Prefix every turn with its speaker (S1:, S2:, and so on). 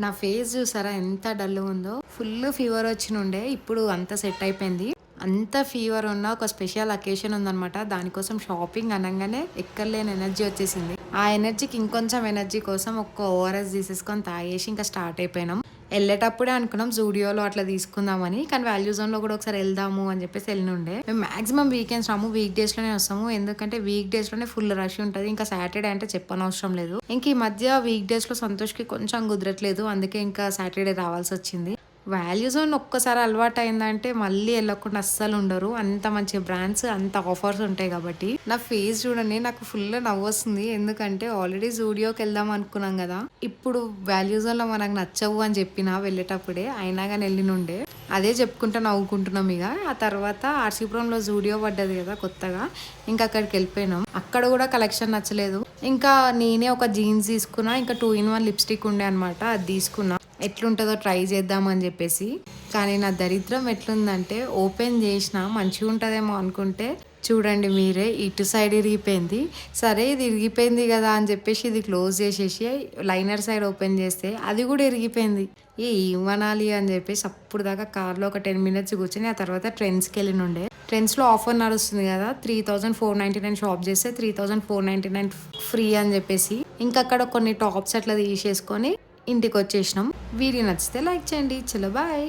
S1: నా ఫేస్ చూసారా ఎంత డల్ ఉందో. ఫుల్ ఫీవర్ వచ్చినుండే, ఇప్పుడు అంతా సెట్ అయిపోయింది. అంత ఫీవర్ ఉన్న ఒక స్పెషల్ అకేషన్ ఉందనమాట. దానికోసం షాపింగ్ అనగానే ఎక్కర్లేని ఎనర్జీ వచ్చేసింది. ఆ ఎనర్జీకి ఇంకొంచెం ఎనర్జీ కోసం ఒక ఓఆర్ఎస్ తీసేసుకొని తాగేసి ఇంకా స్టార్ట్ అయిపోయినాం. వెళ్ళేటప్పుడే అనుకున్నాం జూడియోలో అట్లా తీసుకుందామని, కానీ వాల్యూ జోన్లో కూడా ఒకసారి వెళ్దాము అని చెప్పేసి వెళ్ళినుండే. మేము మాక్సిమం వీకెండ్స్ రాము, వీక్ డేస్లోనే వస్తాము. ఎందుకంటే వీక్ డేస్లోనే ఫుల్ రష్ ఉంటుంది. ఇంకా సాటర్డే అంటే చెప్పనవసరం లేదు. ఇంక ఈ మధ్య వీక్ డేస్లో సంతోష్కి కొంచెం కుదరట్లేదు, అందుకే ఇంకా సాటర్డే రావాల్సి వచ్చింది. వాల్యూ జోన్ ఒక్కసారి అలవాటు అయిందంటే మళ్ళీ వెళ్ళకుండా అస్సలు ఉండరు. అంత మంచి బ్రాండ్స్, అంత ఆఫర్స్ ఉంటాయి కాబట్టి. నా ఫేస్ చూడండి, నాకు ఫుల్ నవ్వు వస్తుంది. ఎందుకంటే ఆల్రెడీ జూడియోకి వెళ్దాం అనుకున్నాం కదా, ఇప్పుడు వాల్యూ జోన్లో మనకు నచ్చవు అని చెప్పిన వెళ్ళేటప్పుడే, అయినా కానీ వెళ్ళినుండే. అదే చెప్పుకుంటా నవ్వుకుంటున్నాం. ఇక ఆ తర్వాత ఆర్సీపురంలో జూడియో పడ్డది కదా కొత్తగా, ఇంకా అక్కడికి వెళ్ళిపోయినాం. అక్కడ కూడా కలెక్షన్ నచ్చలేదు. ఇంకా నేనే ఒక జీన్స్ తీసుకున్నా, ఇంకా 2-in-1 లిప్స్టిక్ ఉండే అనమాట, అది తీసుకున్నా. ఎట్లుంటుందో ట్రై చేద్దామని చెప్పేసి. కానీ నా దరిద్రం ఎట్లుందంటే, ఓపెన్ చేసిన మంచిగా ఉంటుందేమో అనుకుంటే చూడండి మీరే, ఇటు సైడ్ ఇరిగిపోయింది. సరే ఇది ఇరిగిపోయింది కదా అని చెప్పేసి ఇది క్లోజ్ చేసేసి లైనర్ సైడ్ ఓపెన్ చేస్తే అది కూడా ఇరిగిపోయింది. ఏమనాలి అని చెప్పేసి అప్పుడు దాకా కార్లో ఒక 10 minutes కూర్చొని ఆ తర్వాత ట్రెండ్స్కి వెళ్ళినుండే. ట్రెండ్స్లో ఆఫర్ నడుస్తుంది కదా, 3499 షాప్ చేస్తే 3499 ఫ్రీ అని చెప్పేసి, ఇంకా అక్కడ కొన్ని టాప్స్ అట్లా తీసేసుకొని ఇంటికి వచ్చేసినాం. వీడియో నచ్చితే లైక్ చేయండి. చలో బాయ్.